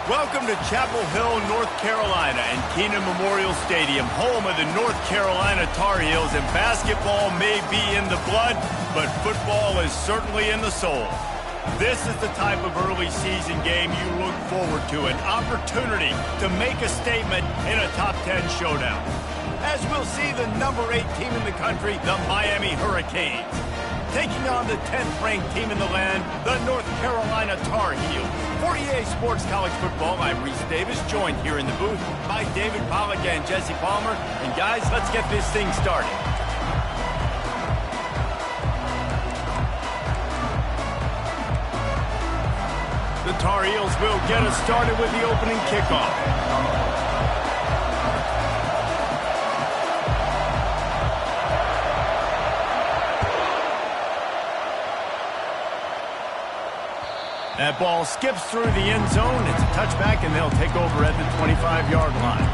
Welcome to Chapel Hill, North Carolina, and Kenan Memorial Stadium, home of the North Carolina Tar Heels. And basketball may be in the blood, but football is certainly in the soul. This is the type of early season game you look forward to, an opportunity to make a statement in a top 10 showdown. As we'll see the number 8 team in the country, the Miami Hurricanes, taking on the 10th-ranked team in the land, the North Carolina Tar Heels. For EA Sports College Football, I'm Reese Davis, joined here in the booth by David Pollack and Jesse Palmer. And guys, let's get this thing started. The Tar Heels will get us started with the opening kickoff. That ball skips through the end zone. It's a touchback, and they'll take over at the 25-yard line.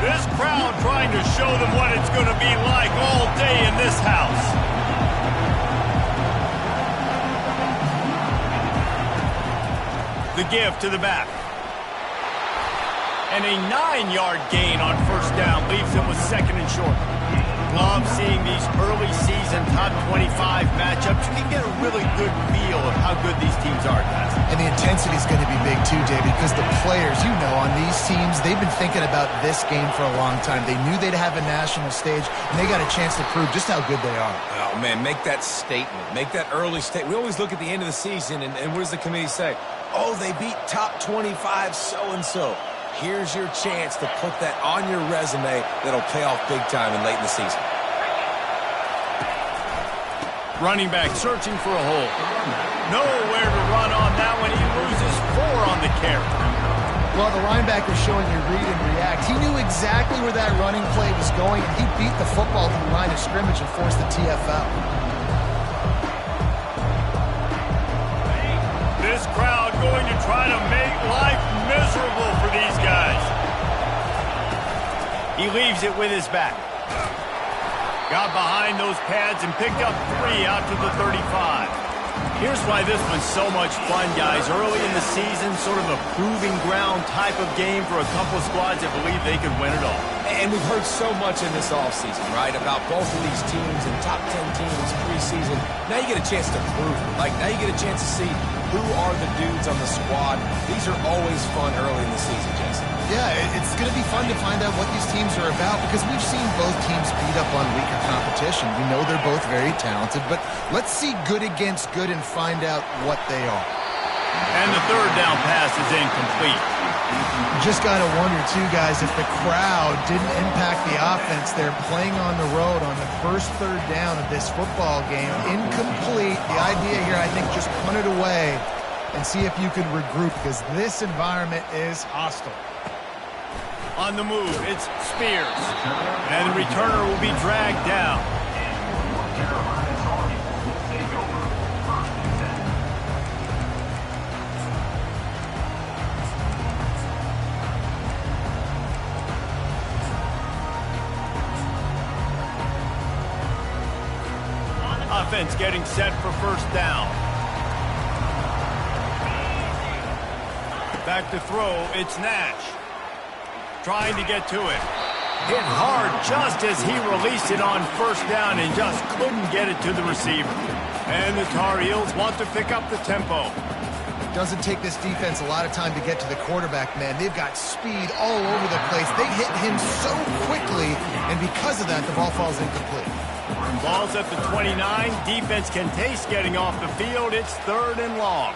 This crowd trying to show them what it's going to be like all day in this house. The give to the back. And a 9-yard gain on first down leaves them with second and short. Love seeing these early season top 25 matchups. You can get a really good feel of how good these teams are, guys. And the intensity is going to be big too, David, because the players, you know, on these teams, they've been thinking about this game for a long time. They knew they'd have a national stage, and they got a chance to prove just how good they are. Oh, man, make that statement. Make that early statement. We always look at the end of the season, and what does the committee say? Oh, they beat top 25 so-and-so. Here's your chance to put that on your resume that'll pay off big time and late in the season. Running back searching for a hole. Nowhere to run on that one. He loses 4 on the carry. Well, the linebacker showing you read and react. He knew exactly where that running play was going, and he beat the football to the line of scrimmage and forced the TFL. This crowd going to try to make life miserable for these guys. He leaves it with his back. Got behind those pads and picked up 3 out to the 35. Here's why this was so much fun, guys. Early in the season, sort of a proving ground type of game for a couple of squads that believe they could win it all. And we've heard so much in this offseason, right, about both of these teams and top 10 teams preseason. Now you get a chance to prove it. Like, now you get a chance to see who are the dudes on the squad. These are always fun early in the season, Jason. Yeah, it's going to be fun to find out what these teams are about because we've seen both teams beat up on weaker competition. We know they're both very talented, but let's see good against good and find out what they are. And the third down pass is incomplete. Just got to wonder, too, guys, if the crowd didn't impact the offense. They're playing on the road on the first third down of this football game. Incomplete. The idea here, I think, just punt it away and see if you can regroup because this environment is hostile. On the move, it's Spears. And the returner will be dragged down. Offense getting set for first down. Back to throw, it's Nash. Trying to get to it. Hit hard just as he released it on first down and just couldn't get it to the receiver. And the Tar Heels want to pick up the tempo. Doesn't take this defense a lot of time to get to the quarterback, man. They've got speed all over the place. They hit him so quickly, and because of that, the ball falls incomplete. Ball's at the 29. Defense can taste getting off the field. It's 3rd and long.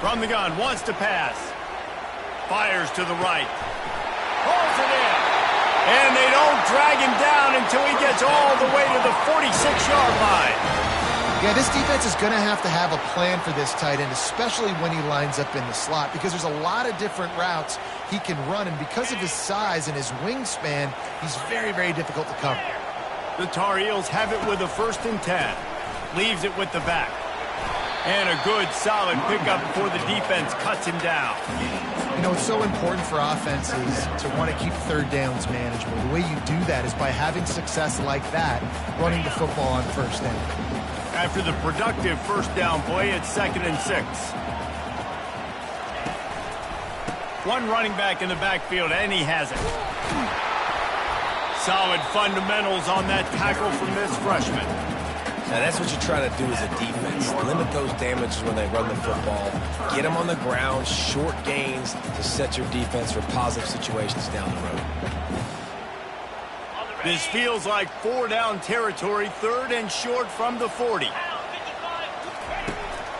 From the gun, wants to pass. Fires to the right. Pulls it in. And they don't drag him down until he gets all the way to the 46-yard line. Yeah, this defense is going to have a plan for this tight end, especially when he lines up in the slot, because there's a lot of different routes he can run, and because of his size and his wingspan, he's very, very difficult to cover. The Tar Heels have it with a 1st and 10. leaves it with the back. And a good, solid pickup before the defense cuts him down. You know, it's so important for offenses to want to keep third downs manageable. The way you do that is by having success like that, running the football on first down. After the productive first down play, it's 2nd and 6. One running back in the backfield, and he has it. Solid fundamentals on that tackle from this freshman. Now, that's what you try to do as a defense. Limit those damages when they run the football. Get them on the ground, short gains to set your defense for positive situations down the road. This feels like 4-down territory, 3rd and short from the 40.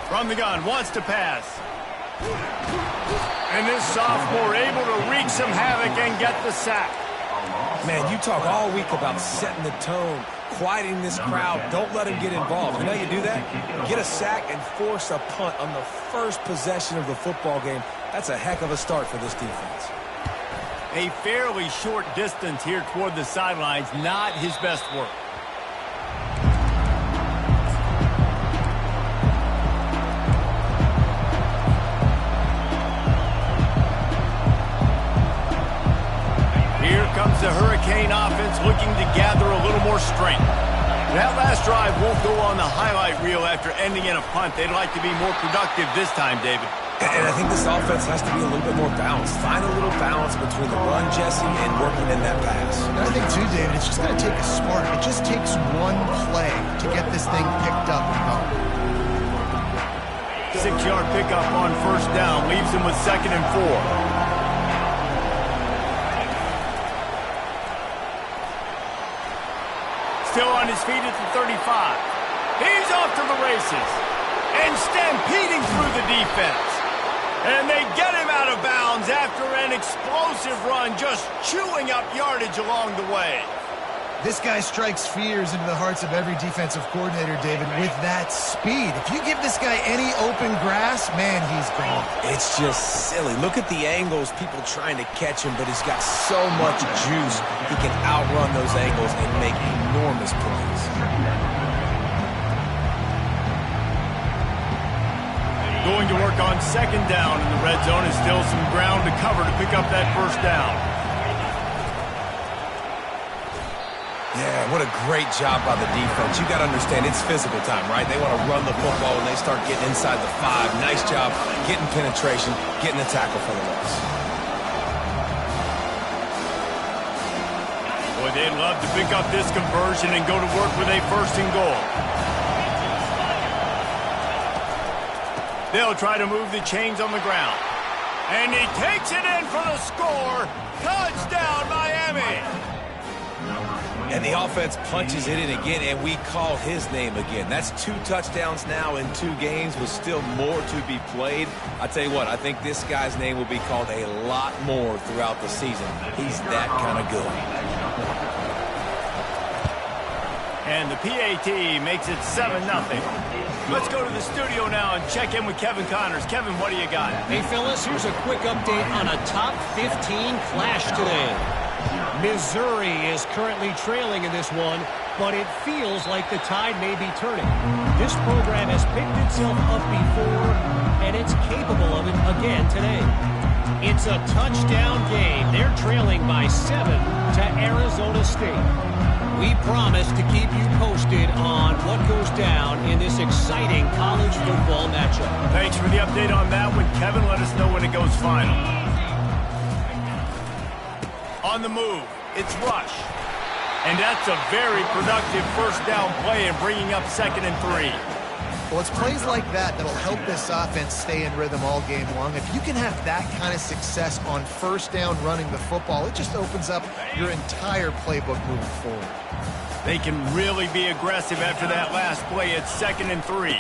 From the gun, wants to pass. And this sophomore able to wreak some havoc and get the sack. Man, you talk all week about setting the tone, quieting this crowd. Don't let them get involved. You know how you do that? Get a sack and force a punt on the first possession of the football game. That's a heck of a start for this defense. A fairly short distance here toward the sidelines, not his best work. Here comes the Hurricane offense looking to gather a little more strength. That last drive won't go on the highlight reel after ending in a punt. They'd like to be more productive this time, David. And I think this offense has to be a little bit more balanced. Find a little balance between the run, Jesse, and working in that pass. And I think, too, David, it's just going to take a spark. It just takes one play to get this thing picked up and going. 6-yard pickup on first down leaves him with 2nd and 4. Still on his feet at the 35. He's off to the races. And stampeding through the defense. And they get him out of bounds after an explosive run, just chewing up yardage along the way. This guy strikes fears into the hearts of every defensive coordinator, David, with that speed. If you give this guy any open grass, man, he's gone. It's just silly. Look at the angles, people trying to catch him, but he's got so much juice. He can outrun those angles and make enormous plays. Going to work on 2nd down in the red zone is still some ground to cover to pick up that first down. Yeah, what a great job by the defense. You got to understand, it's physical time, right? They want to run the football when they start getting inside the 5. Nice job getting penetration, getting the tackle for the loss. Boy, they'd love to pick up this conversion and go to work with a 1st and goal. They'll try to move the chains on the ground. And he takes it in for the score. Touchdown, Miami. And the offense punches it in again, and we call his name again. That's 2 touchdowns now in 2 games with still more to be played. I tell you what, I think this guy's name will be called a lot more throughout the season. He's that kind of good. And the PAT makes it 7-0. Let's go to the studio now and check in with Kevin Connors. Kevin, what do you got? Hey, fellas, here's a quick update on a top 15 clash today. Missouri is currently trailing in this one, but it feels like the tide may be turning. This program has picked itself up before, and it's capable of it again today. It's a touchdown game. They're trailing by 7 to Arizona State. We promise to keep you posted on what goes down in this exciting college football matchup. Thanks for the update on that one, Kevin. Let us know when it goes final. On the move, it's Rush. And that's a very productive first down play and bringing up 2nd and 3. Well, it's plays like that that'll help this offense stay in rhythm all game long. If you can have that kind of success on first down running the football, it just opens up your entire playbook moving forward. They can really be aggressive after that last play. It's 2nd and 3.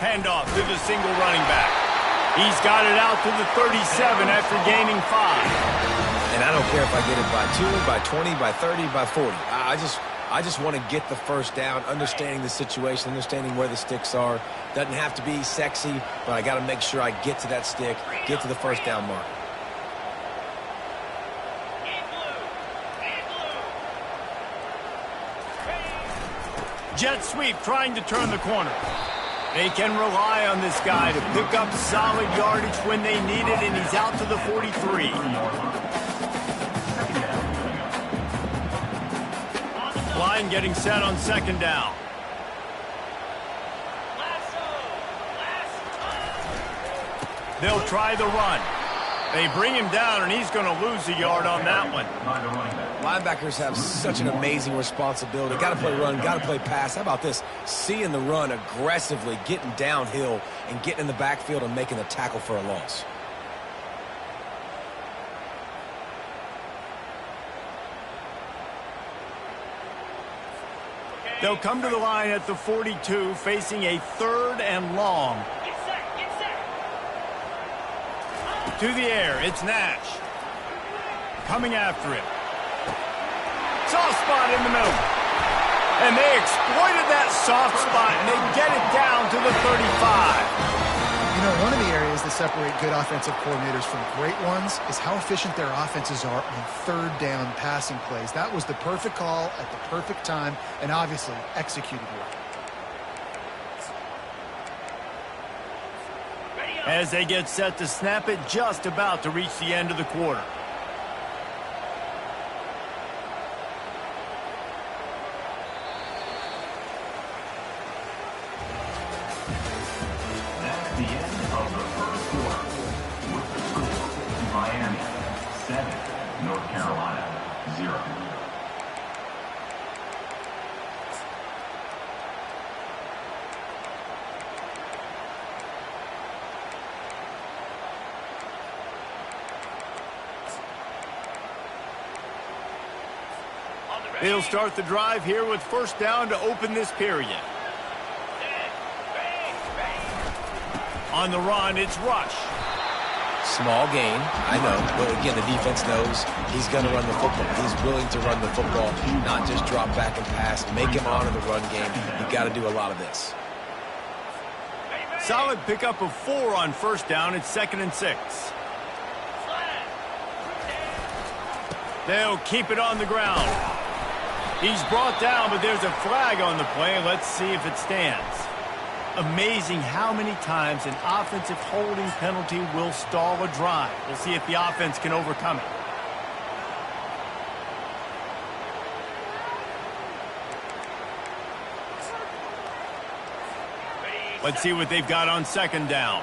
Handoff to the single running back. He's got it out to the 37 after gaining 5. And I don't care if I get it by 2, by 20, by 30, by 40. I just want to get the first down, understanding the situation, understanding where the sticks are. Doesn't have to be sexy, but I got to make sure I get to that stick, get to the first down mark. Jet sweep trying to turn the corner. They can rely on this guy to pick up solid yardage when they need it, and he's out to the 43. Line getting set on second down. They'll try the run. They bring him down, and he's going to lose a yard on that one. Linebackers have such an amazing responsibility. Got to play run, got to play pass. How about this? Seeing the run aggressively, getting downhill, and getting in the backfield and making a tackle for a loss. They'll come to the line at the 42, facing a 3rd and long. To the air, it's Nash. Coming after him. Soft spot in the middle. And they exploited that soft spot, and they get it down to the 35. You know, one of the areas that separate good offensive coordinators from great ones is how efficient their offenses are on 3rd down passing plays. That was the perfect call at the perfect time, and obviously executed well. As they get set to snap it, just about to reach the end of the quarter. That's the end of the first quarter. With the score, Miami 7, North Carolina 0. They'll start the drive here with first down to open this period. On the run, it's Rush. Small gain, I know, but again, the defense knows he's going to run the football. He's willing to run the football, not just drop back and pass, make him honor the run game. You've got to do a lot of this. Solid pickup of 4 on first down. It's 2nd and 6. They'll keep it on the ground. He's brought down, but there's a flag on the play. Let's see if it stands. Amazing how many times an offensive holding penalty will stall a drive. We'll see if the offense can overcome it. Let's see what they've got on second down.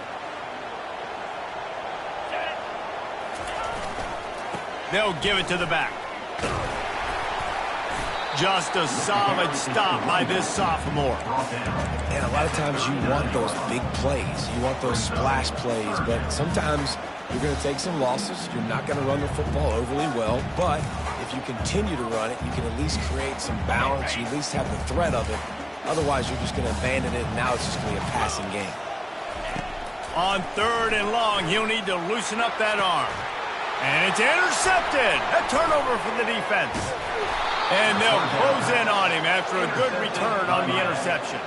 They'll give it to the back. Just a solid stop by this sophomore. And a lot of times you want those big plays. You want those splash plays, but sometimes you're going to take some losses. You're not going to run the football overly well, but if you continue to run it, you can at least create some balance. You at least have the threat of it. Otherwise, you're just going to abandon it, and now it's just going to be a passing game. On 3rd and long, he'll need to loosen up that arm. And it's intercepted. A turnover for the defense. And they'll close in on him after a good return on the interception.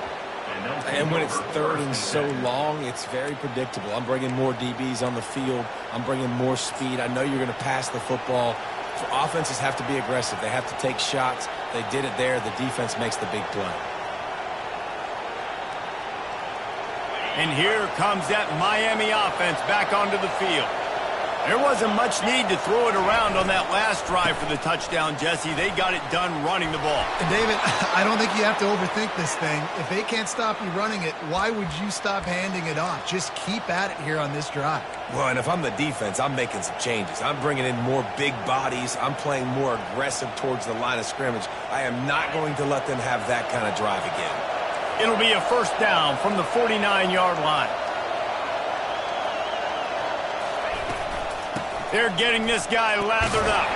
And when it's 3rd and so long, it's very predictable. I'm bringing more DBs on the field. I'm bringing more speed. I know you're going to pass the football. Offenses have to be aggressive. They have to take shots. They did it there. The defense makes the big play. And here comes that Miami offense back onto the field. There wasn't much need to throw it around on that last drive for the touchdown, Jesse. They got it done running the ball. And David, I don't think you have to overthink this thing. If they can't stop you running it, why would you stop handing it off? Just keep at it here on this drive. Well, and if I'm the defense, I'm making some changes. I'm bringing in more big bodies. I'm playing more aggressive towards the line of scrimmage. I am not going to let them have that kind of drive again. It'll be a first down from the 49-yard line. They're getting this guy lathered up.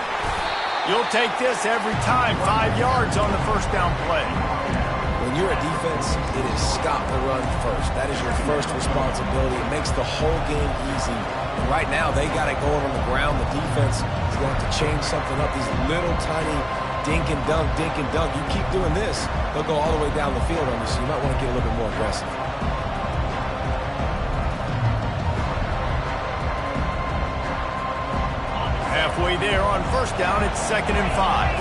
You'll take this every time. 5 yards on the first down play. When you're a defense, it is stop the run first. That is your first responsibility. It makes the whole game easy. And right now, they got it going on the ground. The defense is going to have to change something up. These little tiny dink and dunk, dink and dunk. You keep doing this, they'll go all the way down the field on you, so you might want to get a little bit more aggressive. Halfway there on first down, it's 2nd and 5.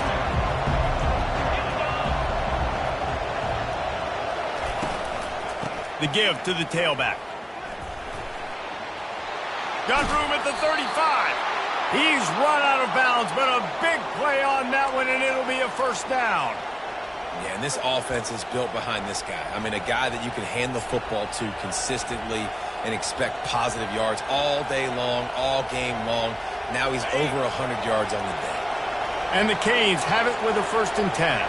The give to the tailback. Got room at the 35. He's run out of bounds, but a big play on that one, and it'll be a first down. Yeah, and this offense is built behind this guy. I mean, a guy that you can hand the football to consistently and expect positive yards all day long, all game long. Now he's over 100 yards on the day. And the Canes have it with a 1st and 10.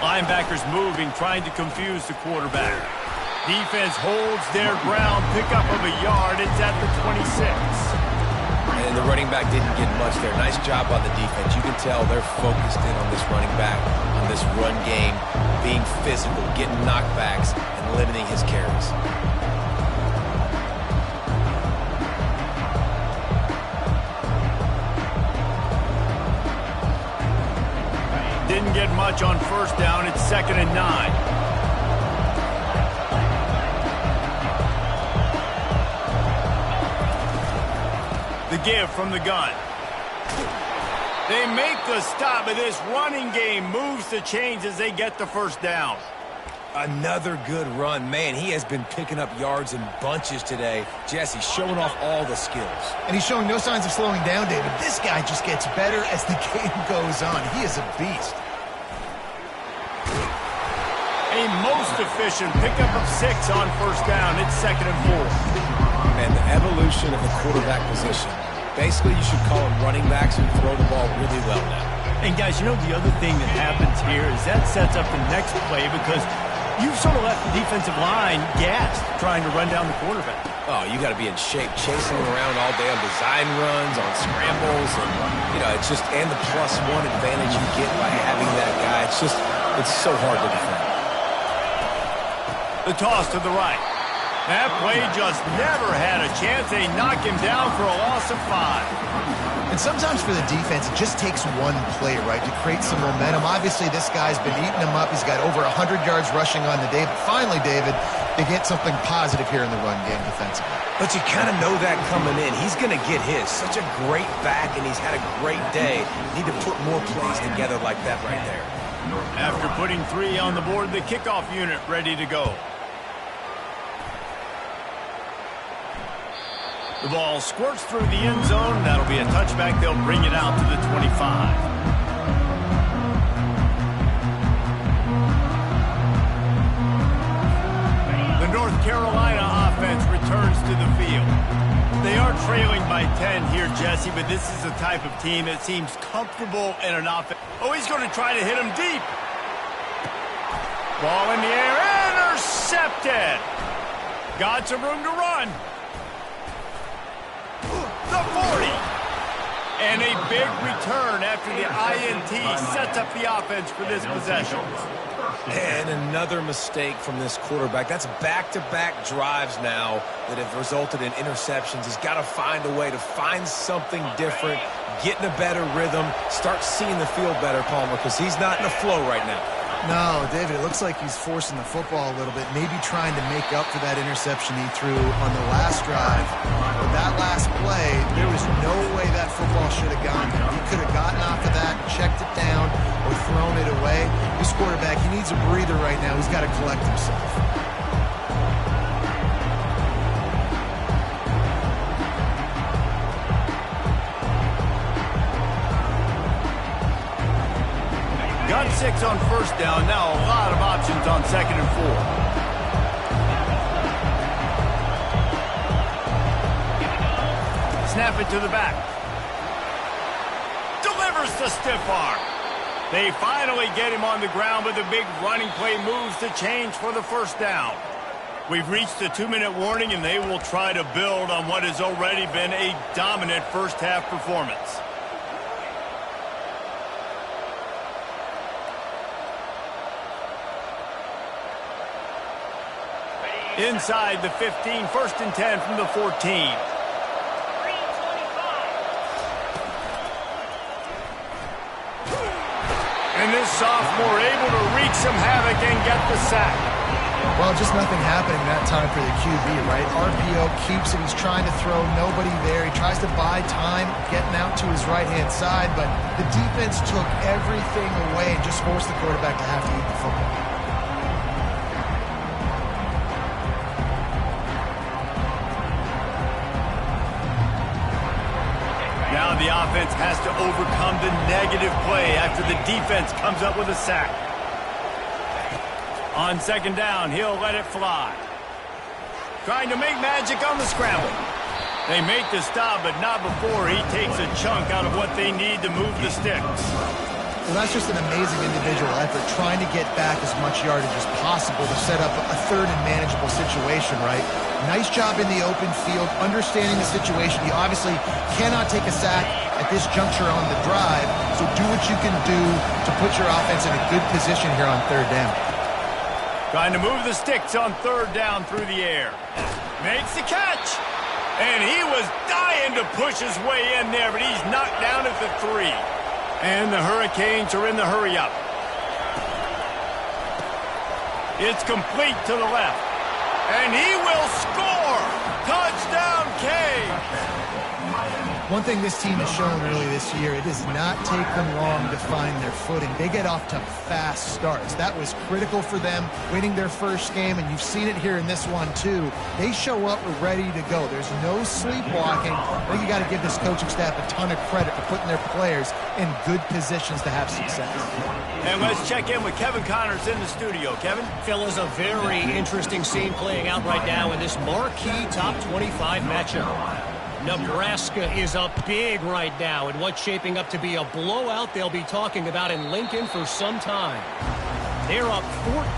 Linebackers moving, trying to confuse the quarterback. Defense holds their ground, pickup of a yard. It's at the 26. And the running back didn't get much there. Nice job by the defense. You can tell they're focused in on this running back, on this run game, being physical, getting knockbacks, and limiting his carries. Didn't get much on 1st down. It's 2nd and 9. The give from the gun. They make the stop, but this running game moves the chains as they get the 1st down. Another good run. Man, he has been picking up yards in bunches today. Jesse showing off all the skills. And he's showing no signs of slowing down, David. This guy just gets better as the game goes on. He is a beast. A most efficient pickup of 6 on 1st down. It's 2nd and 4. And the evolution of the quarterback position. Basically, you should call them running backs who throw the ball really well now. And, guys, you know the other thing that happens here is that sets up the next play because you've sort of left the defensive line gassed trying to run down the quarterback. Oh, you got to be in shape, chasing him around all day on design runs, on scrambles, and, you know, it's just, and the +1 advantage you get by having that guy. It's just, it's so hard to defend. The toss to the right. That play just never had a chance. They knock him down for a loss of 5. And sometimes for the defense, it just takes one play, right, to create some momentum. Obviously, this guy's been eating him up. He's got over 100 yards rushing on the day. But finally, David, they get something positive here in the run game defensively. But you kind of know that coming in. He's going to get his. Such a great back, and he's had a great day. Need to put more plays together like that right there. After putting 3 on the board, the kickoff unit ready to go. The ball squirts through the end zone. That'll be a touchback. They'll bring it out to the 25. The North Carolina offense returns to the field. They are trailing by 10 here, Jesse, but this is the type of team that seems comfortable in an offense. Oh, he's going to try to hit him deep. Ball in the air, intercepted. Got some room to run. The 40. And a big return after the INT sets up the offense for this possession. And another mistake from this quarterback. That's back-to-back drives now that have resulted in interceptions. He's got to find a way to find something different, get in a better rhythm, start seeing the field better, Palmer, because he's not in a flow right now. No, David, it looks like he's forcing the football a little bit, maybe trying to make up for that interception he threw on the last drive. But that last play, there was no way that football should have gone there. He could have gotten off of that, checked it down, or thrown it away. This quarterback, he needs a breather right now. He's got to collect himself. Got 6 on 1st down. Now a lot of options on 2nd and 4. Snap it to the back. Delivers the stiff arm. They finally get him on the ground, but the big running play moves the chains for the 1st down. We've reached the 2-minute warning, and they will try to build on what has already been a dominant first-half performance. Inside the 15, 1st and 10 from the 14. And this sophomore able to wreak some havoc and get the sack. Well, just nothing happening that time for the QB, right? RPO keeps it. He's trying to throw, nobody there. He tries to buy time, getting out to his right-hand side, but the defense took everything away and just forced the quarterback to have to eat the football. offense has to overcome the negative play after the defense comes up with a sack. On second down, he'll let it fly. Trying to make magic on the scramble. They make the stop, but not before he takes a chunk out of what they need to move the sticks. Well, that's just an amazing individual effort, trying to get back as much yardage as possible to set up a third and manageable situation, right? Nice job in the open field, understanding the situation. You obviously cannot take a sack at this juncture on the drive, so do what you can do to put your offense in a good position here on third down. Trying to move the sticks on third down through the air. Makes the catch. And he was dying to push his way in there, but he's knocked down at the 3. And the Hurricanes are in the hurry-up. It's complete to the left. And he will score! Touchdown, Canes! One thing this team has shown early this year, it does not take them long to find their footing. They get off to fast starts. That was critical for them, winning their first game, and you've seen it here in this one too. They show up ready to go. There's no sleepwalking. I think you got to give this coaching staff a ton of credit for putting their players in good positions to have success. And let's check in with Kevin Connors in the studio. Kevin? Fellas, a very interesting scene playing out right now in this marquee top 25 matchup. Nebraska is up big right now in what's shaping up to be a blowout they'll be talking about in Lincoln for some time. They're up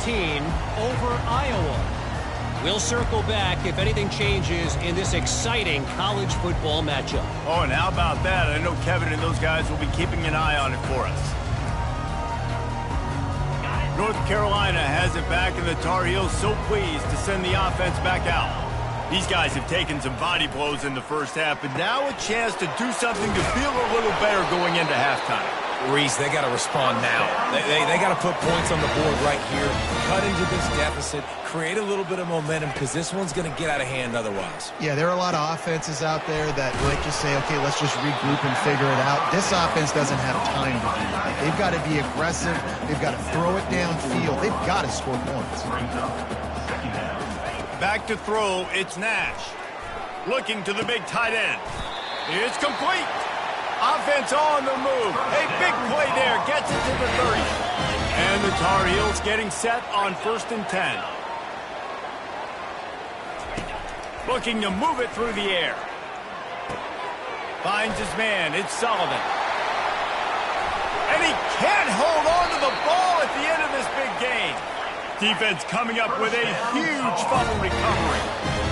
14 over Iowa. We'll circle back if anything changes in this exciting college football matchup. Oh, and how about that? I know Kevin and those guys will be keeping an eye on it for us. North Carolina has it back, and the Tar Heels so pleased to send the offense back out. These guys have taken some body blows in the first half, but now a chance to do something to feel a little better going into halftime. Reese, they got to respond now. They got to put points on the board right here, cut into this deficit, create a little bit of momentum, because this one's going to get out of hand otherwise. Yeah, there are a lot of offenses out there that might just say, okay, let's just regroup and figure it out. This offense doesn't have time to do that. They've got to be aggressive. They've got to throw it downfield. They've got to score points. Back to throw, it's Nash. Looking to the big tight end. It's complete. Offense on the move. A big play there. Gets it to the 30. And the Tar Heels getting set on 1st and 10. Looking to move it through the air. Finds his man. It's Sullivan. And he can't hold on to the ball at the end of this big game. Defense coming up with a huge fumble recovery.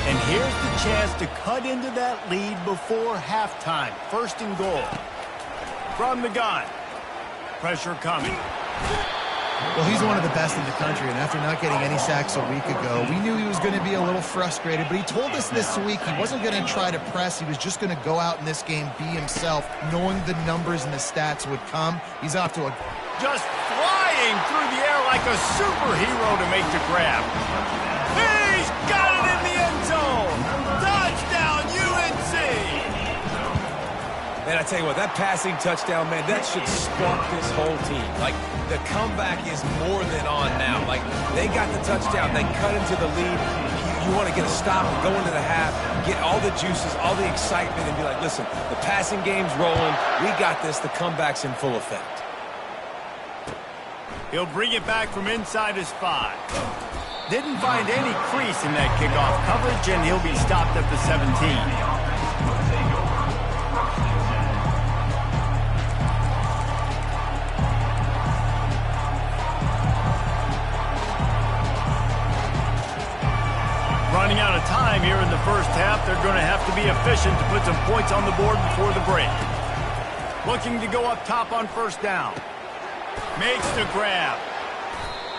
And here's the chance to cut into that lead before halftime. 1st and goal. From the gun. Pressure coming. Well, he's one of the best in the country, and after not getting any sacks a week ago, we knew he was going to be a little frustrated, but he told us this week he wasn't going to try to press. He was just going to go out in this game, be himself, knowing the numbers and the stats would come. He's off to a... Just flying through the air like a superhero to make the grab. He's got it in the end zone. Touchdown, UNC. Man, I tell you what, that passing touchdown, man, that should spark this whole team. Like, the comeback is more than on now. Like, they got the touchdown. They cut into the lead. You want to get a stop and go into the half, get all the juices, all the excitement, and be like, listen, the passing game's rolling. We got this. The comeback's in full effect. He'll bring it back from inside his 5. Didn't find any crease in that kickoff coverage, and he'll be stopped at the 17. Running out of time here in the first half. They're going to have to be efficient to put some points on the board before the break. Looking to go up top on 1st down. Makes the grab.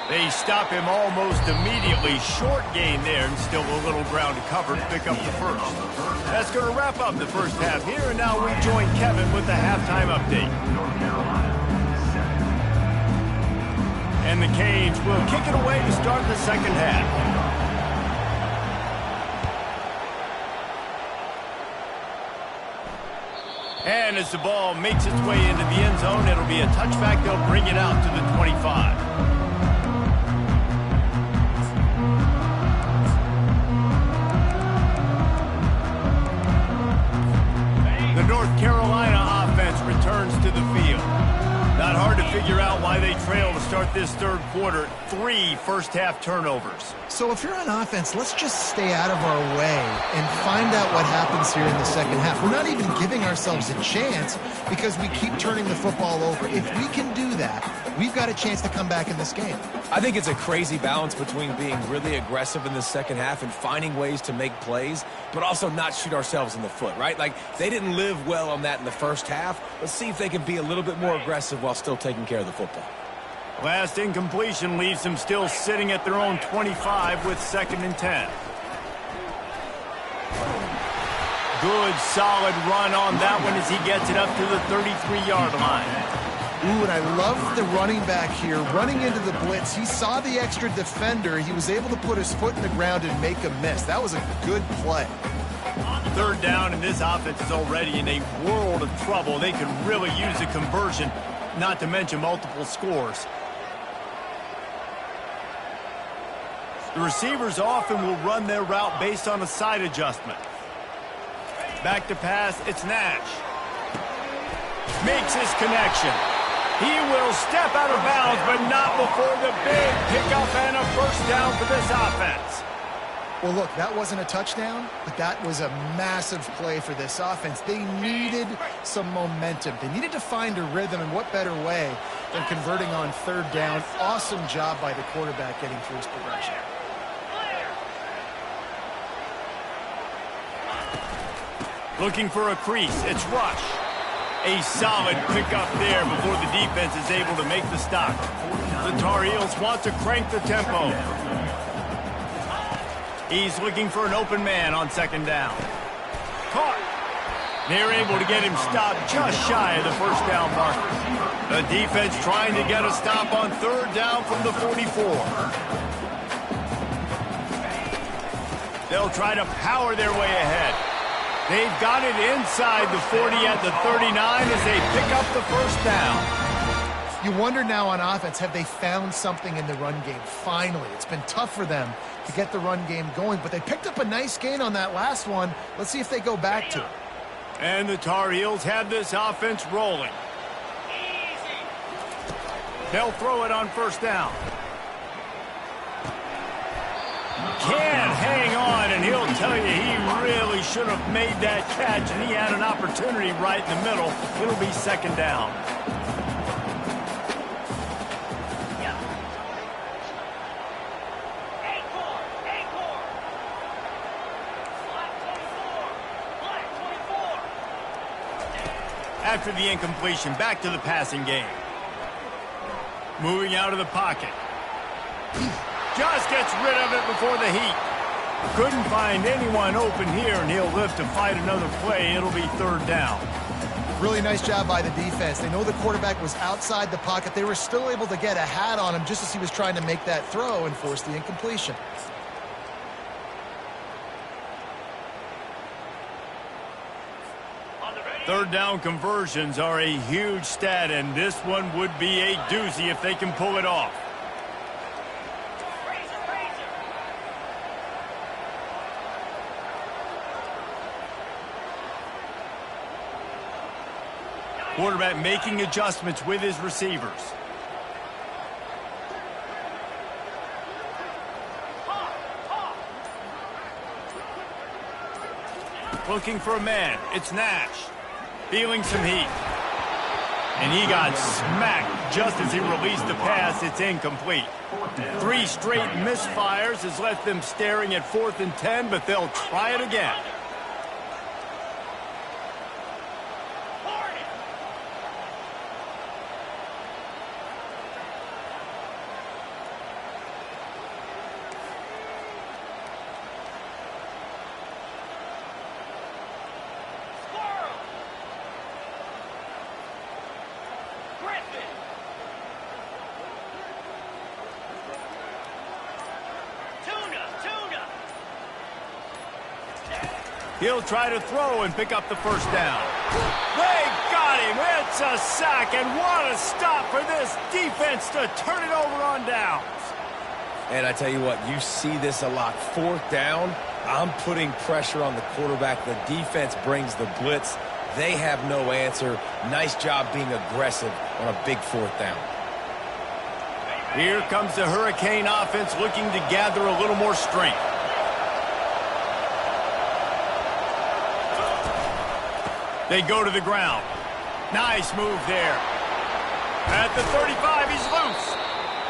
They stop him almost immediately. Short gain there, and still a little ground to cover to pick up the first. That's going to wrap up the first half here, and now we join Kevin with the halftime update. And the Canes will kick it away to start the second half. And as the ball makes its way into the end zone, it'll be a touchback. They'll bring it out to the 25. The North Carolina offense this third quarter, 3 first-half turnovers. So if you're on offense, let's just stay out of our way and find out what happens here in the second half. We're not even giving ourselves a chance because we keep turning the football over. If we can do that, we've got a chance to come back in this game. I think it's a crazy balance between being really aggressive in the second half and finding ways to make plays, but also not shoot ourselves in the foot, right? Like, they didn't live well on that in the first half. Let's see if they can be a little bit more aggressive while still taking care of the football. Last incompletion leaves them still sitting at their own 25 with 2nd and 10. Good, solid run on that one as he gets it up to the 33-yard line. Ooh, and I love the running back here. Running into the blitz, he saw the extra defender. He was able to put his foot in the ground and make a miss. That was a good play. 3rd down, and this offense is already in a world of trouble. They could really use a conversion, not to mention multiple scores. The receivers often will run their route based on a side adjustment. Back to pass, it's Nash. Makes his connection. He will step out of bounds, but not before the big pickup and a first down for this offense. Well, look, that wasn't a touchdown, but that was a massive play for this offense. They needed some momentum. They needed to find a rhythm, and what better way than converting on 3rd down. Awesome job by the quarterback getting through his progression. Looking for a crease, it's Rush. A solid pickup there before the defense is able to make the stop. The Tar Heels want to crank the tempo. He's looking for an open man on 2nd down. Caught. They're able to get him stopped just shy of the first down marker. The defense trying to get a stop on 3rd down from the 44. They'll try to power their way ahead. They've got it inside the 40 at the 39 as they pick up the first down. You wonder now on offense, have they found something in the run game? Finally, it's been tough for them to get the run game going, but they picked up a nice gain on that last one. Let's see if they go back to it. And the Tar Heels have this offense rolling. They'll throw it on 1st down. Can't hang on, and he'll tell you he really should have made that catch, and he had an opportunity right in the middle. It'll be 2nd down. After the incompletion, back to the passing game. Moving out of the pocket. Just gets rid of it before the heat. Couldn't find anyone open here, and he'll live to fight another play. It'll be 3rd down. Really nice job by the defense. They know the quarterback was outside the pocket. They were still able to get a hat on him just as he was trying to make that throw and force the incompletion. Third down conversions are a huge stat, and this one would be a doozy if they can pull it off. Quarterback making adjustments with his receivers. Looking for a man. It's Nash. Feeling some heat. And he got smacked just as he released the pass. It's incomplete. 3 straight misfires has left them staring at 4th and 10, but they'll try it again. He'll try to throw and pick up the first down. They got him. It's a sack, and what a stop for this defense to turn it over on downs. And I tell you what, you see this a lot. 4th down, I'm putting pressure on the quarterback. The defense brings the blitz. They have no answer. Nice job being aggressive on a big 4th down. Here comes the Hurricane offense looking to gather a little more strength. They go to the ground. Nice move there. At the 35, he's loose.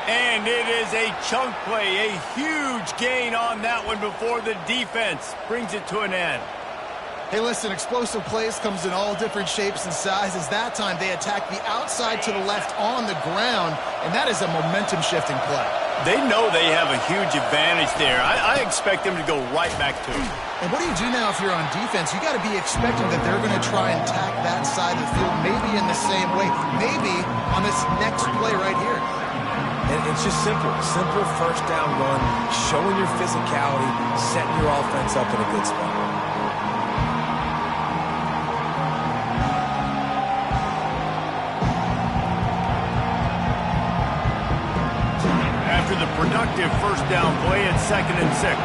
And it is a chunk play, a huge gain on that one before the defense brings it to an end. Hey, listen, explosive plays comes in all different shapes and sizes. That time they attack the outside to the left on the ground, and that is a momentum-shifting play. They know they have a huge advantage there. I expect them to go right back to it. And what do you do now if you're on defense? You got to be expecting that they're going to try and attack that side of the field, maybe in the same way, maybe on this next play right here. And it's just simple first down run, showing your physicality, setting your offense up in a good spot. After the productive first down play at 2nd and 6.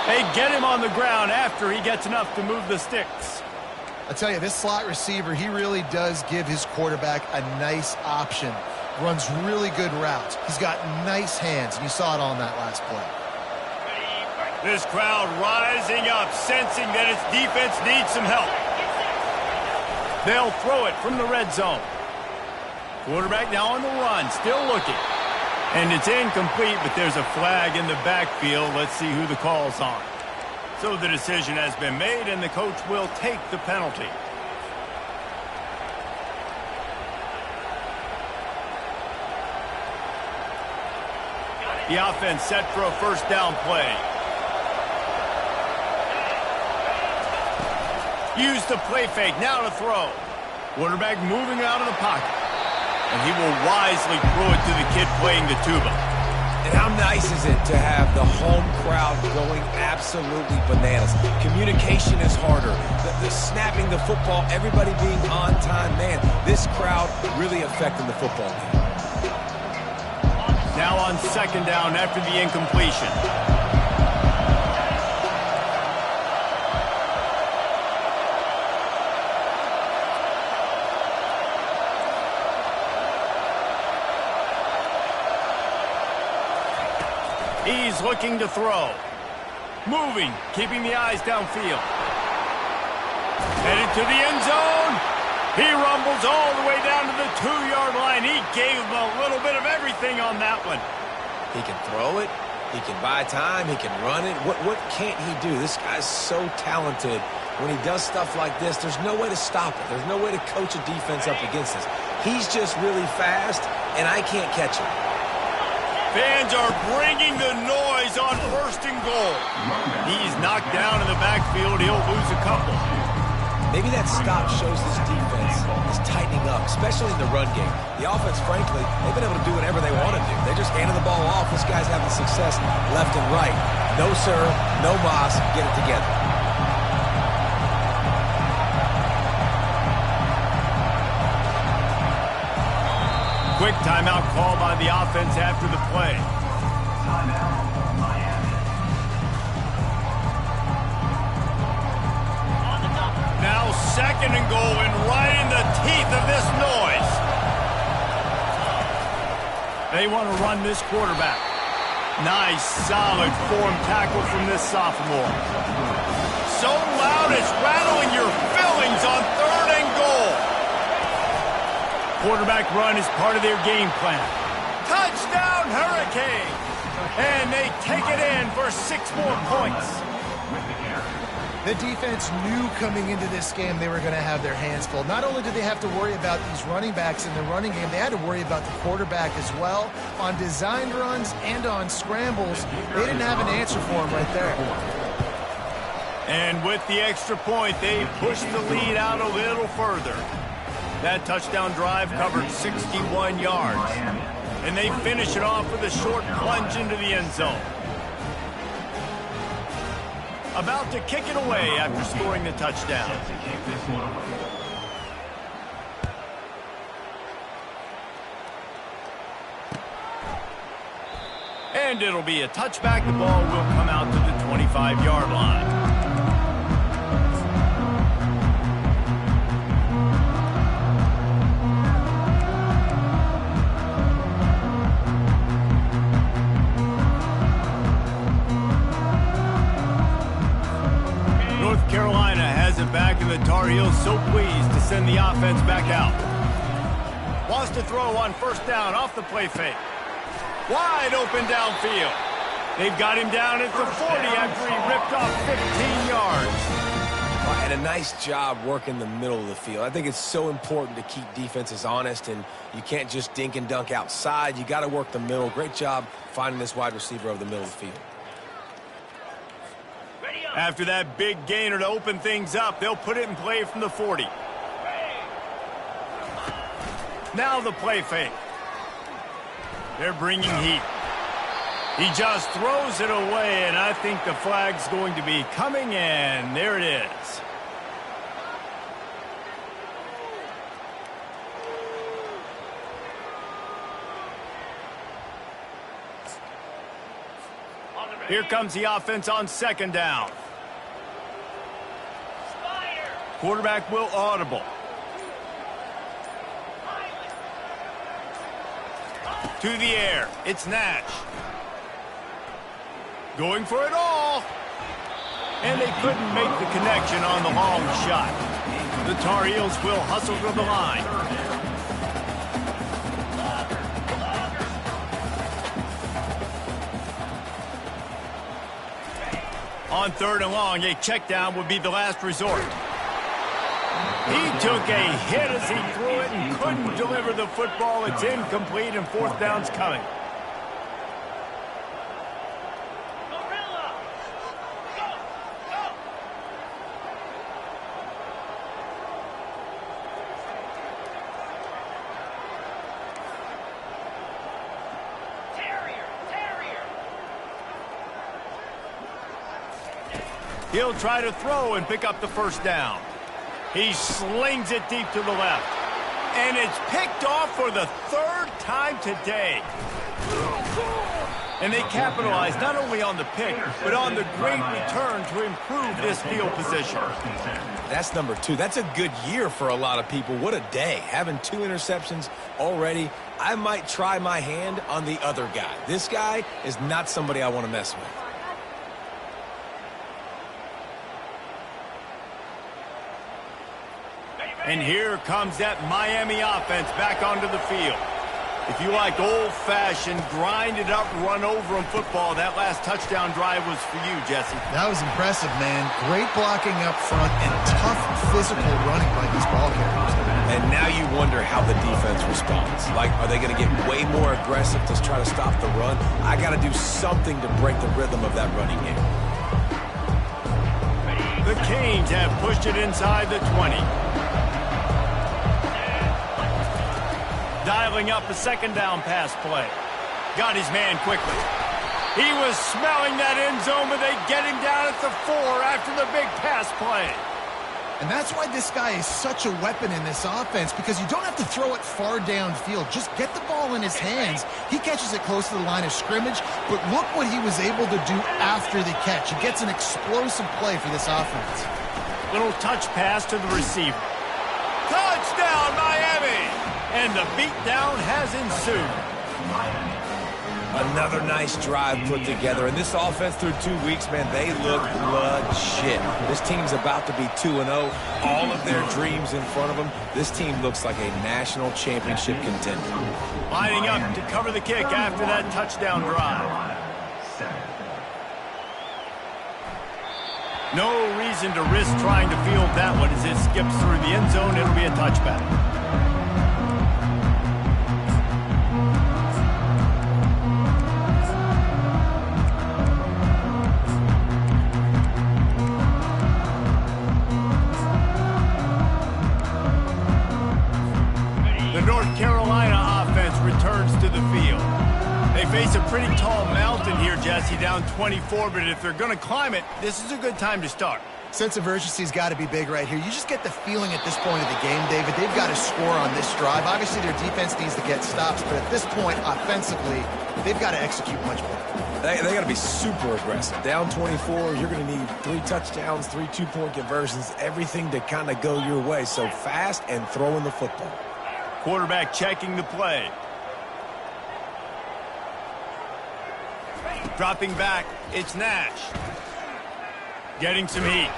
They get him on the ground after he gets enough to move the sticks. I tell you, this slot receiver, he really does give his quarterback a nice option. Runs really good routes. He's got nice hands, and you saw it on that last play. This crowd rising up, sensing that its defense needs some help. They'll throw it from the red zone. Quarterback now on the run, still looking. And it's incomplete, but there's a flag in the backfield. Let's see who the call's on. So the decision has been made, and the coach will take the penalty. The offense set for a first down play. Use the play fake, now to throw. Quarterback moving out of the pocket. And he will wisely throw it to the kid playing the tuba. And how nice is it to have the home crowd going absolutely bananas? Communication is harder. The snapping the football, everybody being on time. Man, this crowd really affecting the football game. Now on 2nd down after the incompletion. He's looking to throw. Moving, keeping the eyes downfield. Headed to the end zone. He rumbles all the way down to the 2-yard line. He gave him a little bit of everything on that one. He can throw it. He can buy time. He can run it. What can't he do? This guy's so talented. When he does stuff like this, there's no way to stop it. There's no way to coach a defense up against this. He's just really fast, and I can't catch him. Fans are bringing the noise on 1st and goal. He's knocked down in the backfield. He'll lose a couple. Maybe that stop shows this defense is tightening up, especially in the run game. The offense, frankly, they've been able to do whatever they want to do. They're just handing the ball off. This guy's having success left and right. No, sir. No, Moss. Get it together. Quick timeout call by the offense after the play. Timeout, Miami. Now 2nd and goal, and right in the teeth of this noise. They want to run this quarterback. Nice, solid form tackle from this sophomore. So loud it's rattling your fillings on 3rd and goal. Quarterback run is part of their game plan. Touchdown, Hurricane! And they take it in for 6 more points. The defense knew coming into this game they were going to have their hands full. Not only did they have to worry about these running backs in the running game, they had to worry about the quarterback as well. On designed runs and on scrambles, they didn't have an answer for him right there. And with the extra point, they pushed the lead out a little further. That touchdown drive covered 61 yards. And they finish it off with a short plunge into the end zone. About to kick it away after scoring the touchdown. And it'll be a touchback. The ball will come out to the 25-yard line. so pleased to send the offense back out. Wants to throw on first down off the play fake. Wide open downfield. They've got him down at the 40 after he ripped off 15 yards. And a nice job working the middle of the field. I think it's so important to keep defenses honest, and you can't just dink and dunk outside. You got to work the middle. Great job finding this wide receiver over the middle of the field. After that big gainer to open things up, they'll put it in play from the 40. Now the play fake. They're bringing heat. He just throws it away, and I think the flag's going to be coming in. There it is. Here comes the offense on second down. Quarterback will audible. To the air. It's Nash. Going for it all. And they couldn't make the connection on the long shot. The Tar Heels will hustle to the line. On third and long, a check down would be the last resort. He took a hit as he threw it and couldn't deliver the football. It's incomplete and fourth down's coming. He'll try to throw and pick up the first down. He slings it deep to the left. And it's picked off for the third time today. And they capitalize not only on the pick, but on the great return to improve this field position. That's number 2. That's a good year for a lot of people. What a day. Having 2 interceptions already. I might try my hand on the other guy. This guy is not somebody I want to mess with. And here comes that Miami offense back onto the field. If you like old-fashioned, grind-it-up, run-over-'em football, that last touchdown drive was for you, Jesse. That was impressive, man. Great blocking up front and tough physical running by these ball carriers. And now you wonder how the defense responds. Like, are they going to get way more aggressive to try to stop the run? I got to do something to break the rhythm of that running game. The Canes have pushed it inside the 20. Dialing up a second down pass play. Got his man quickly. He was smelling that end zone, but they get him down at the 4 after the big pass play. And that's why this guy is such a weapon in this offense, because you don't have to throw it far downfield. Just get the ball in his hands. He catches it close to the line of scrimmage, but look what he was able to do after the catch. He gets an explosive play for this offense. Little touch pass to the receiver. Touchdown, Miami! And the beatdown has ensued. Another nice drive put together. And this offense through 2 weeks, man, they look legit. This team's about to be 2-0. All of their dreams in front of them. This team looks like a national championship contender. Lining up to cover the kick after that touchdown drive. No reason to risk trying to field that one as it skips through the end zone. It'll be a touchback. North Carolina offense returns to the field. They face a pretty tall mountain here, Jesse, down 24, but if they're going to climb it, this is a good time to start. Sense of urgency's got to be big right here. You just get the feeling at this point of the game, David, they've got to score on this drive. Obviously, their defense needs to get stops, but at this point, offensively, they've got to execute much better. They got to be super aggressive. Down 24, you're going to need 3 touchdowns, 3 two-point conversions, everything to kind of go your way. So fast and throwing the football. Quarterback checking the play. Dropping back, it's Nash. Getting some heat.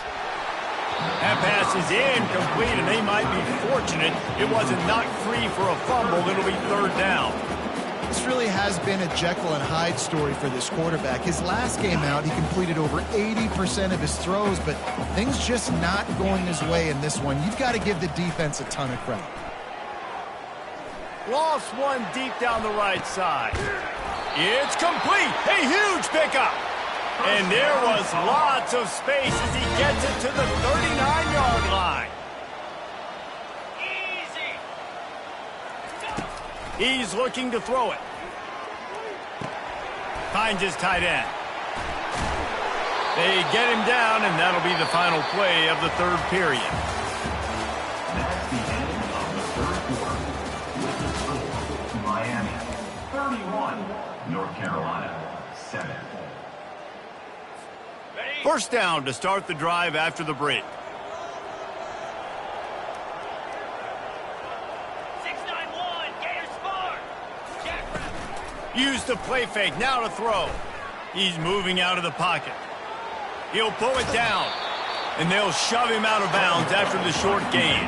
That pass is incomplete, and they might be fortunate it wasn't knocked free for a fumble. It'll be third down. This really has been a Jekyll and Hyde story for this quarterback. His last game out, he completed over 80% of his throws, but things just not going his way in this one. You've got to give the defense a ton of credit. Lost one deep down the right side. It's complete. A huge pickup. And there was lots of space as he gets it to the 39-yard line. He's looking to throw it. Finds his tight end. They get him down, and that'll be the final play of the third period. That's the end of the third quarter. With the score, Miami 31, North Carolina 7. First down to start the drive after the break. Use the play fake, now to throw. He's moving out of the pocket. He'll pull it down, and they'll shove him out of bounds after the short gain.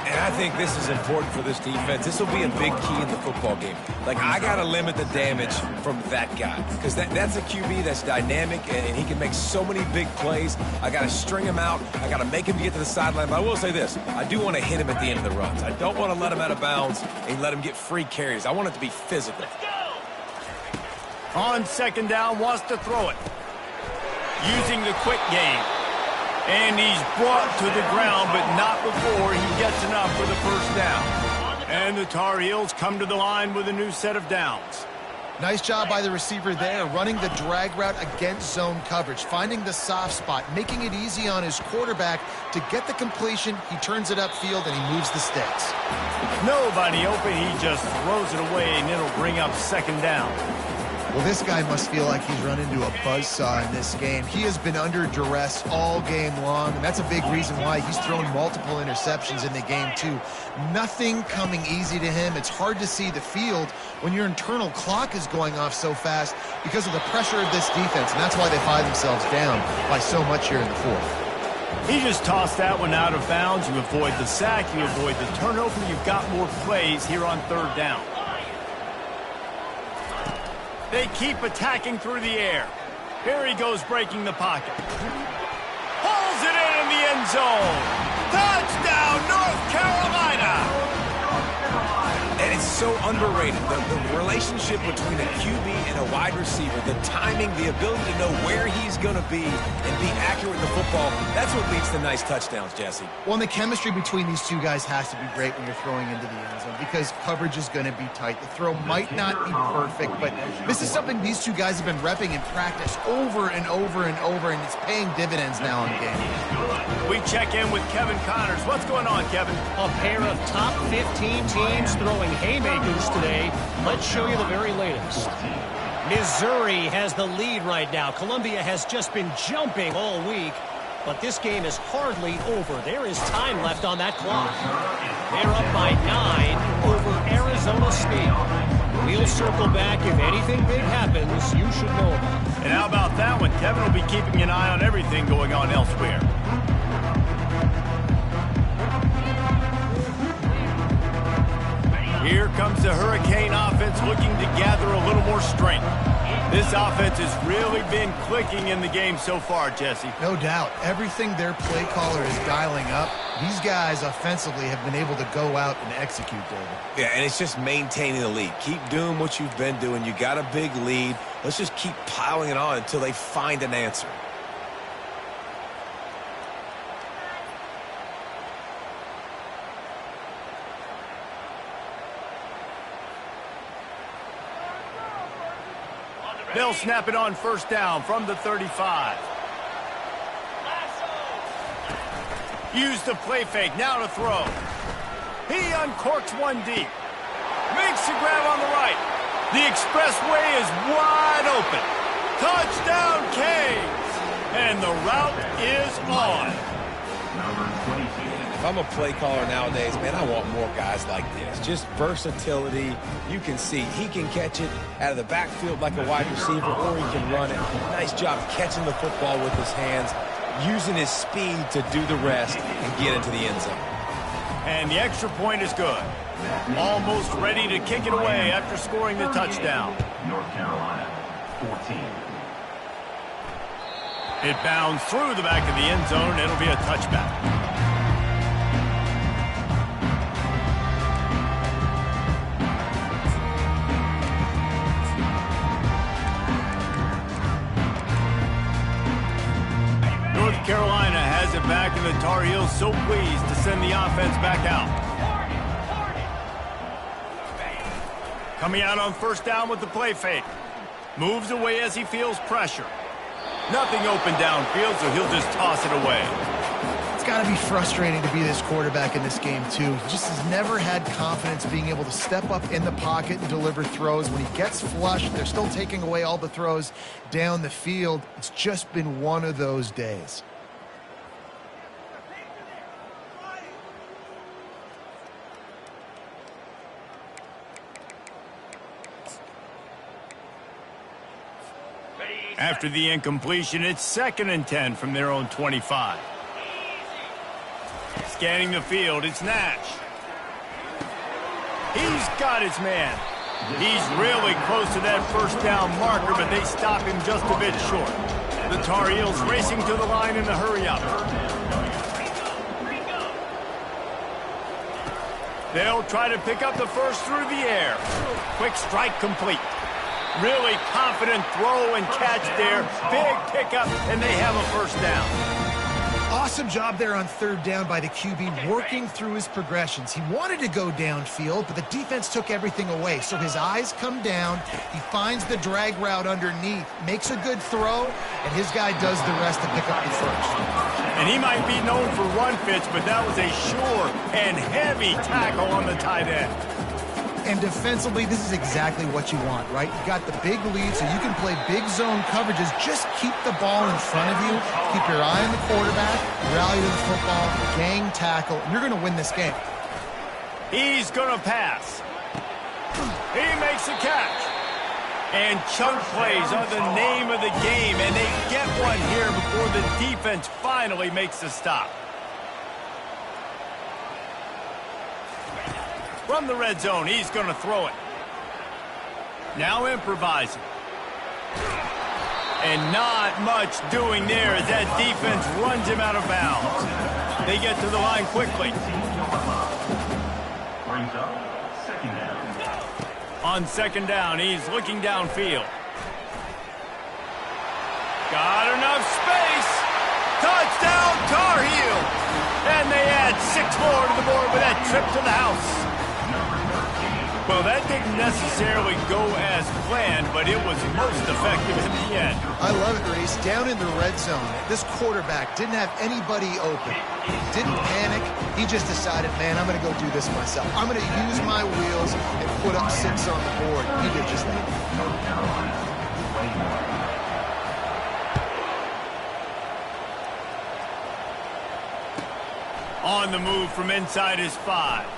And I think this is important for this defense. This will be a big key in the football game. Like, I got to limit the damage from that guy, because that's a QB that's dynamic, and he can make so many big plays. I got to string him out. I got to make him get to the sideline. But I will say this. I do want to hit him at the end of the runs. I don't want to let him out of bounds and let him get free carries. I want it to be physical. On second down, wants to throw it. Using the quick game. And he's brought to the ground, but not before he gets enough for the first down. And the Tar Heels come to the line with a new set of downs. Nice job by the receiver there, running the drag route against zone coverage, finding the soft spot, making it easy on his quarterback to get the completion. He turns it upfield, and he moves the sticks. Nobody open. He just throws it away, and it'll bring up second down. Well, this guy must feel like he's run into a buzzsaw in this game. He has been under duress all game long, and that's a big reason why he's thrown multiple interceptions in the game, too. Nothing coming easy to him. It's hard to see the field when your internal clock is going off so fast because of the pressure of this defense, and that's why they find themselves down by so much here in the fourth. He just tossed that one out of bounds. You avoid the sack, you avoid the turnover. You've got more plays here on third down. They keep attacking through the air. Here he goes breaking the pocket. Pulls it in the end zone. Touchdown, North Carolina! And it's so underrated. The relationship between a QB and a wide receiver, the timing, the ability to know where he's going to be and be accurate in the football, that's what leads to nice touchdowns, Jesse. Well, and the chemistry between these two guys has to be great when you're throwing into the end zone because coverage is going to be tight. The throw might not be perfect, but this is something these two guys have been repping in practice over and over and over, and it's paying dividends now in game. We check in with Kevin Connors. What's going on, Kevin? A pair of top 15 teams throwing haymakers today. Let's show you the very latest. Missouri has the lead right now. Columbia has just been jumping all week, but this game is hardly over. There is time left on that clock. They're up by 9 over Arizona State. We'll circle back. If anything big happens, you should know about it. And how about that one? Kevin will be keeping an eye on everything going on elsewhere. Here comes the Hurricane offense looking to gather a little more strength. This offense has really been clicking in the game so far, Jesse. No doubt. Everything their play caller is dialing up, these guys offensively have been able to go out and execute, David. Yeah, and it's just maintaining the lead. Keep doing what you've been doing. You got a big lead. Let's just keep piling it on until they find an answer. They'll snap it on first down from the 35. Use the play fake, now to throw. He uncorks one deep. Makes the grab on the right. The expressway is wide open. Touchdown, Canes! And the route is on. If I'm a play caller nowadays, man, I want more guys like this. Just versatility. You can see he can catch it out of the backfield like a wide receiver, or he can run it. Nice job catching the football with his hands. using his speed to do the rest and get into the end zone. And the extra point is good. Almost ready to kick it away after scoring the touchdown. North Carolina, 14. It bounds through the back of the end zone. It'll be a touchback. North Carolina has it back, and the Tar Heels so pleased to send the offense back out. Coming out on first down with the play fake. Moves away as he feels pressure. Nothing open downfield, so he'll just toss it away. It's got to be frustrating to be this quarterback in this game, too. He just has never had confidence being able to step up in the pocket and deliver throws. When he gets flushed, they're still taking away all the throws down the field. It's just been one of those days. After the incompletion, it's 2nd and 10 from their own 25. Scanning the field, it's Nash. He's got his man. He's really close to that first down marker, but they stop him just a bit short. The Tar Heels racing to the line in a hurry-up. They'll try to pick up the first through the air. Quick strike complete. Really confident throw and catch there. Big pickup, and they have a first down. Awesome job there on third down by the QB, working through his progressions. He wanted to go downfield, but the defense took everything away. So his eyes come down. He finds the drag route underneath, makes a good throw, and his guy does the rest to pick up the first. And he might be known for run fits, but that was a sure and heavy tackle on the tight end. And defensively, this is exactly what you want, right? You got the big lead, so you can play big zone coverages. Just keep the ball in front of you. Keep your eye on the quarterback. Rally to the football. Gang tackle. And you're going to win this game. He's going to pass. He makes the catch. And chunk plays are the name of the game, and they get one here before the defense finally makes the stop. From the red zone, he's going to throw it. Now improvising. And not much doing there as that defense runs him out of bounds. They get to the line quickly. Brings up 2nd down. On 2nd down, he's looking downfield. Got enough space. Touchdown, Tar Heels. And they add 6 more to the board with that trip to the house. Well, that didn't necessarily go as planned, but it was most effective in the end. I love it, Reese. Down in the red zone, this quarterback didn't have anybody open. Didn't panic. He just decided, man, I'm going to go do this myself. I'm going to use my wheels and put up 6 on the board. He did just that. North Carolina, way more. On the move from inside his 5.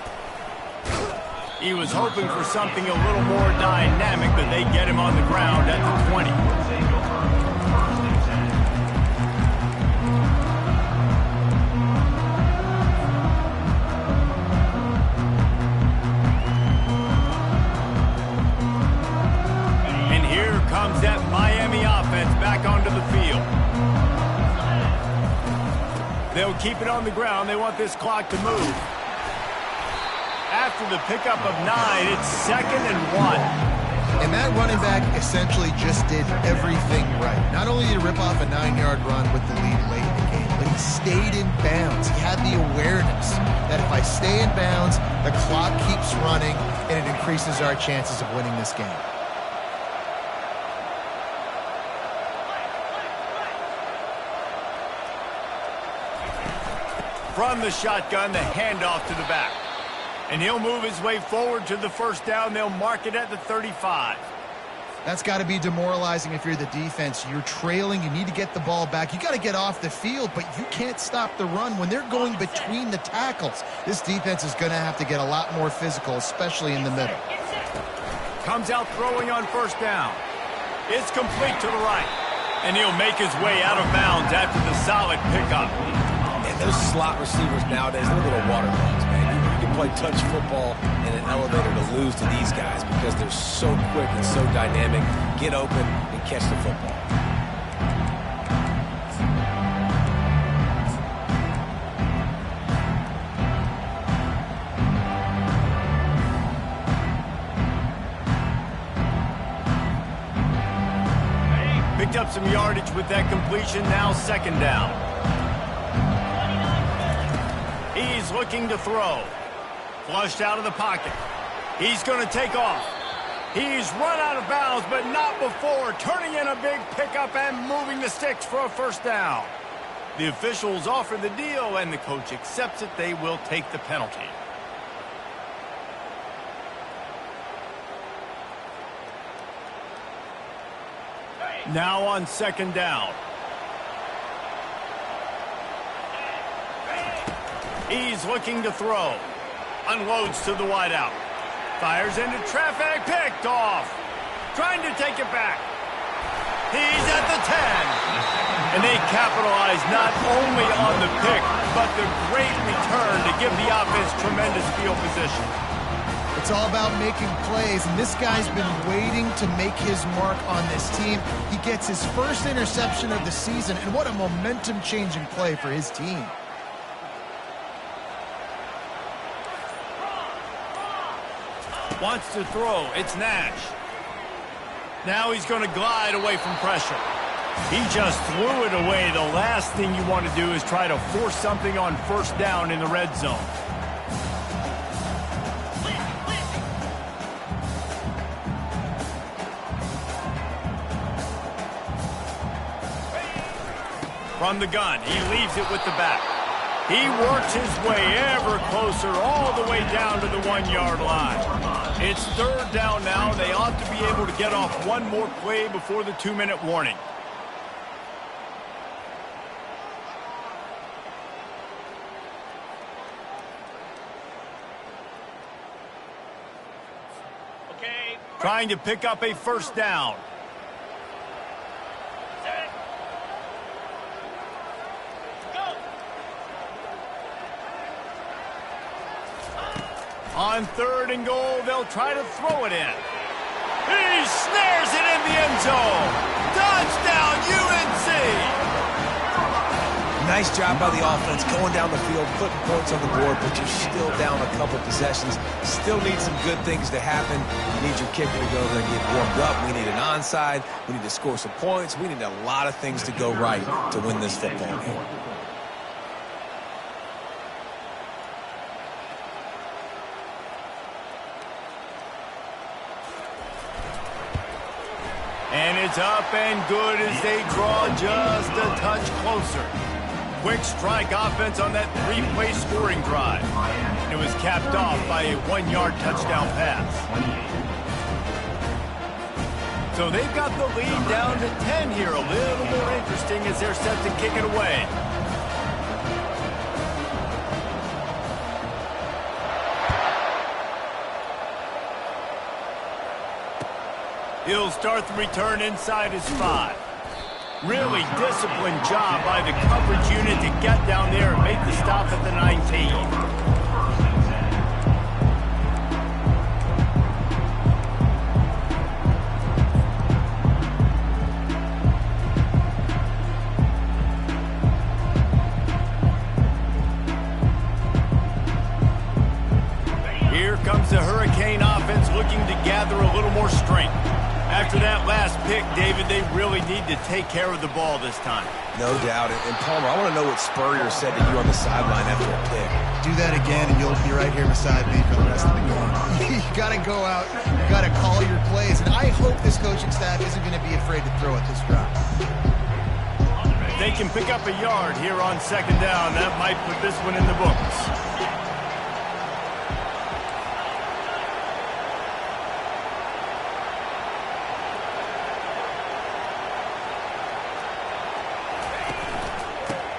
He was hoping for something a little more dynamic, but they get him on the ground at the 20. And here comes that Miami offense back onto the field. They'll keep it on the ground. They want this clock to move. After the pickup of 9, it's 2nd and 1. And that running back essentially just did everything right. Not only did he rip off a 9-yard run with the lead late in the game, but he stayed in bounds. He had the awareness that if I stay in bounds, the clock keeps running, and it increases our chances of winning this game. From the shotgun, the handoff to the back. And he'll move his way forward to the first down. They'll mark it at the 35. That's got to be demoralizing if you're the defense. You're trailing. You need to get the ball back. You got to get off the field, but you can't stop the run. When they're going between the tackles, this defense is going to have to get a lot more physical, especially in the middle. Comes out throwing on first down. It's complete to the right. And he'll make his way out of bounds after the solid pickup. And those slot receivers nowadays, they're little water bugs, man. You can play touch football in an elevator to lose to these guys because they're so quick and so dynamic. Get open and catch the football. Picked up some yardage with that completion, now second down. He's looking to throw. Flushed out of the pocket. He's going to take off. He's run out of bounds, but not before turning in a big pickup and moving the sticks for a first down. The officials offer the deal, and the coach accepts it. They will take the penalty. Now on second down. He's looking to throw. Unloads to the wideout. Fires into traffic. Picked off. Trying to take it back. He's at the 10. And they capitalize not only on the pick, but the great return to give the offense tremendous field position. It's all about making plays, and this guy's been waiting to make his mark on this team. He gets his first interception of the season, and what a momentum-changing play for his team. Wants to throw. It's Nash. Now he's going to glide away from pressure. He just threw it away. The last thing you want to do is try to force something on first down in the red zone. From the gun, he leaves it with the back. He works his way ever closer all the way down to the 1-yard line. It's third down now. They ought to be able to get off one more play before the 2-minute warning. Okay. Trying to pick up a first down. On third and goal, they'll try to throw it in. He snares it in the end zone. Touchdown, UNC! Nice job by the offense going down the field, putting points on the board, but you're still down a couple possessions. Still need some good things to happen. You need your kicker to go there and get warmed up. We need an onside. We need to score some points. We need a lot of things to go right to win this football game. And it's up and good as they draw just a touch closer. Quick strike offense on that 3-play scoring drive. It was capped off by a 1-yard touchdown pass. So they've got the lead down to 10 here. A little more interesting as they're set to kick it away. He'll start the return inside his 5. Really disciplined job by the coverage unit to get down there and make the stop at the 19. Here comes the Hurricane offense looking to gather a little more strength. After that last pick, David, they really need to take care of the ball this time. No doubt. And Palmer, I want to know what Spurrier said to you on the sideline after a pick. Do that again, and you'll be right here beside me for the rest of the game. You got to go out. You got to call your plays. And I hope this coaching staff isn't going to be afraid to throw at this drive. They can pick up a yard here on second down. That might put this one in the books.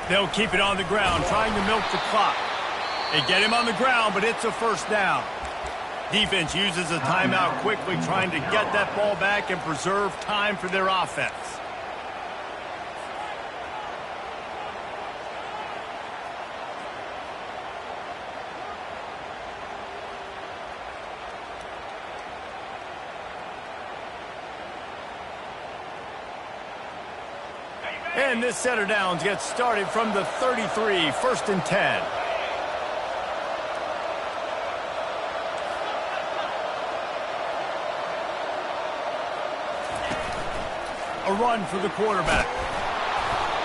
They'll keep it on the ground, trying to milk the clock. They get him on the ground, but it's a first down. Defense uses a timeout quickly, trying to get that ball back and preserve time for their offense. And this set of downs gets started from the 33, 1st and 10. A run for the quarterback.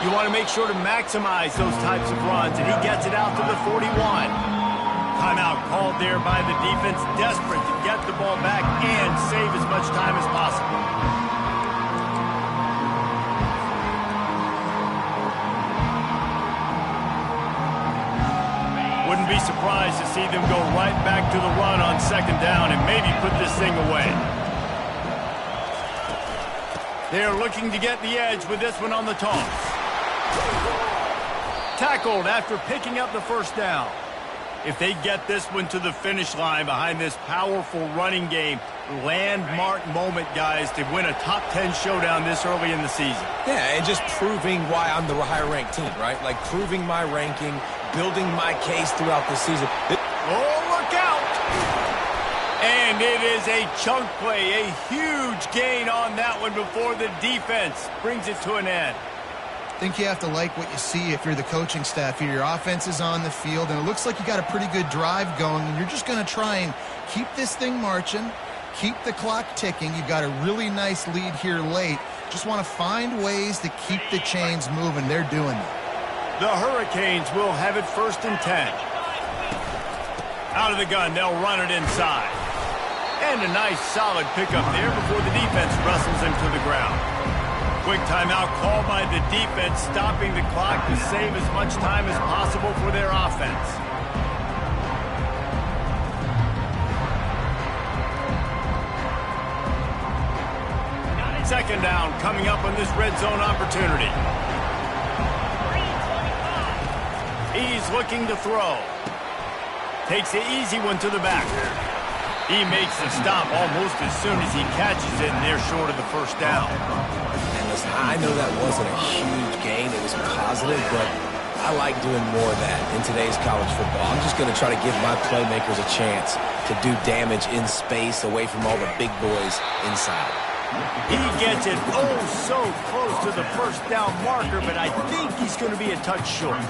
You want to make sure to maximize those types of runs, and he gets it out to the 41. Timeout called there by the defense, desperate to get the ball back and save as much time as possible. Wouldn't be surprised to see them go right back to the run on 2nd down and maybe put this thing away. They're looking to get the edge with this one on the toss. Tackled after picking up the 1st down. If they get this one to the finish line behind this powerful running game, landmark moment, guys, to win a top 10 showdown this early in the season. Yeah, and just proving why I'm the higher-ranked team, right? Like proving my ranking, building my case throughout the season. Oh, look out! And it is a chunk play, a huge gain on that one before the defense brings it to an end. I think you have to like what you see if you're the coaching staff here. Your offense is on the field, and it looks like you got a pretty good drive going, and you're just going to try and keep this thing marching, keep the clock ticking. You've got a really nice lead here late. Just want to find ways to keep the chains moving. They're doing that. The Hurricanes will have it 1st and 10. Out of the gun, they'll run it inside. And a nice solid pickup there before the defense wrestles him to the ground. Quick timeout called by the defense, stopping the clock to save as much time as possible for their offense. Second down coming up on this red zone opportunity. He's looking to throw. Takes the easy one to the back. He makes the stop almost as soon as he catches it, and they're short of the 1st down. And listen, I know that wasn't a huge gain. It was positive, but I like doing more of that in today's college football. I'm just going to try to give my playmakers a chance to do damage in space away from all the big boys inside. He gets it oh so close to the 1st down marker, but I think he's going to be a touch short.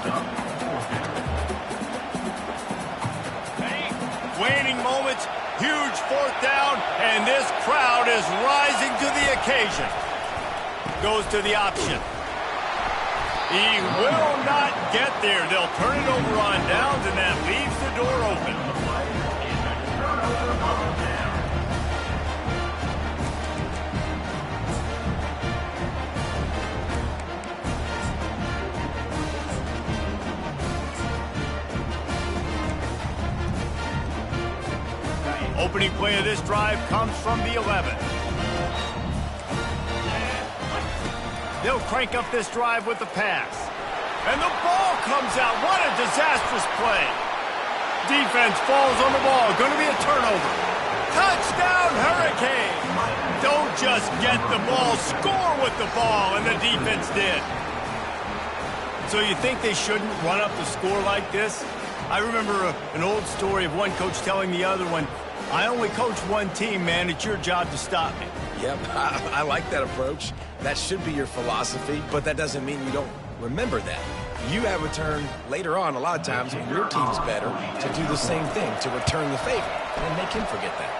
Waning moments, huge 4th down, and this crowd is rising to the occasion. Goes to the option. He will not get there. They'll turn it over on downs, and that leaves the door open. Opening play of this drive comes from the 11. They'll crank up this drive with the pass. And the ball comes out. What a disastrous play. Defense falls on the ball. Going to be a turnover. Touchdown, Hurricane. Don't just get the ball. Score with the ball, and the defense did. So you think they shouldn't run up the score like this? I remember an old story of one coach telling the other one, I only coach one team, man. It's your job to stop me. Yep, I like that approach. That should be your philosophy, but that doesn't mean you don't remember that. You have a turn later on, a lot of times, when your team's better, to do the same thing, to return the favor, and make him forget that.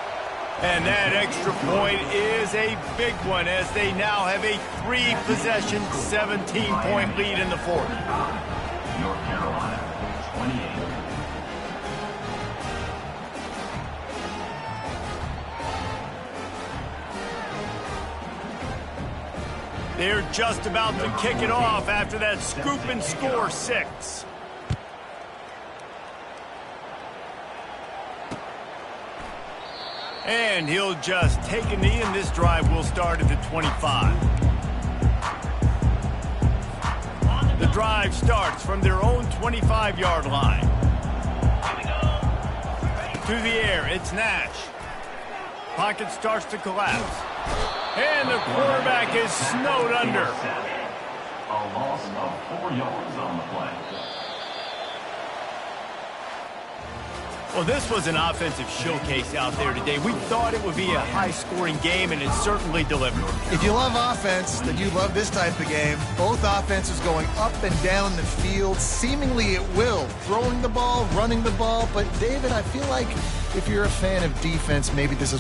And that extra point is a big one as they now have a 3-possession, 17-point lead in the 4th. North Carolina, 28. They're just about to kick it off after that scoop and score 6. And he'll just take a knee, and this drive will start at the 25. The drive starts from their own 25-yard line. To the air, it's Nash. Pocket starts to collapse. And the quarterback is snowed under. A loss of 4 yards on the play. Well, this was an offensive showcase out there today. We thought it would be a high-scoring game, and it certainly delivered. If you love offense, then you love this type of game. Both offenses going up and down the field, seemingly at will. Throwing the ball, running the ball. But, David, I feel like if you're a fan of defense, maybe this is